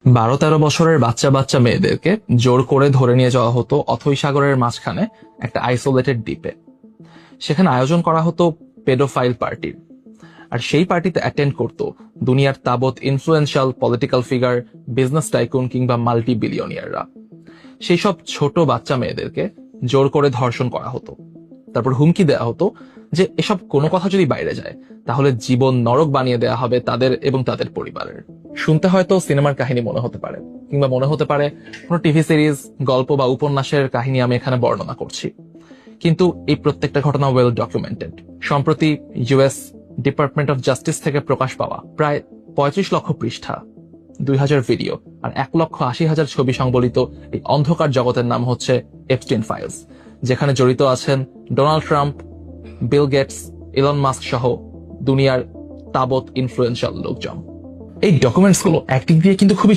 12-13 বছরের বাচ্চা বাচ্চা মেয়েদেরকে জোর করে ধরে নিয়ে যাওয়া হতো অথই সাগরের মাঝখানে একটা আইসোলেটেড দ্বীপে। সেখানে আয়োজন করা হতো পেডোফাইল পার্টির। আর সেই পার্টিতে অ্যাটেন্ড করত দুনিয়ার তাবৎ influential political figure, business tycoon কিংবা মাল্টি বিলিয়নিয়াররা। সেই সব ছোট বাচ্চা মেয়েদেরকে জোর করে ধর্ষণ করা হতো। তারপর হুমকি দেওয়া হতো যে এসব কোনো কথা যদি বাইরে যায় তাহলে জীবন নরক বানিয়ে দেয়া হবে তাদের এবং তাদের পরিবারের। শুনতে হয়তো সিনেমার কাহিনী মনে হতে পারে, কিংবা মনে হতে পারে কোনো টিভি সিরিজ, গল্প বা উপন্যাসের কাহিনী আমি এখানে বর্ণনা করছি, কিন্তু এই প্রত্যেকটা ঘটনা ওয়েল ডকুমেন্টেড। সম্প্রতি ইউএস ডিপার্টমেন্ট অফ জাস্টিস থেকে প্রকাশ পাওয়া প্রায় 35 লক্ষ পৃষ্ঠা, 2000 ভিডিও আর 1,80,000 ছবি সংবলিত এই অন্ধকার জগতের নাম হচ্ছে এপস্টিন ফাইলস, যেখানে জড়িত আছেন Donald Trump, Bill Gates, Elon Musk সহ দুনিয়ার তাবৎ ইনফ্লুয়েন্সিয়াল লোকজন। এই ডকুমেন্টস গুলো একদিক দিয়ে কিন্তু খুবই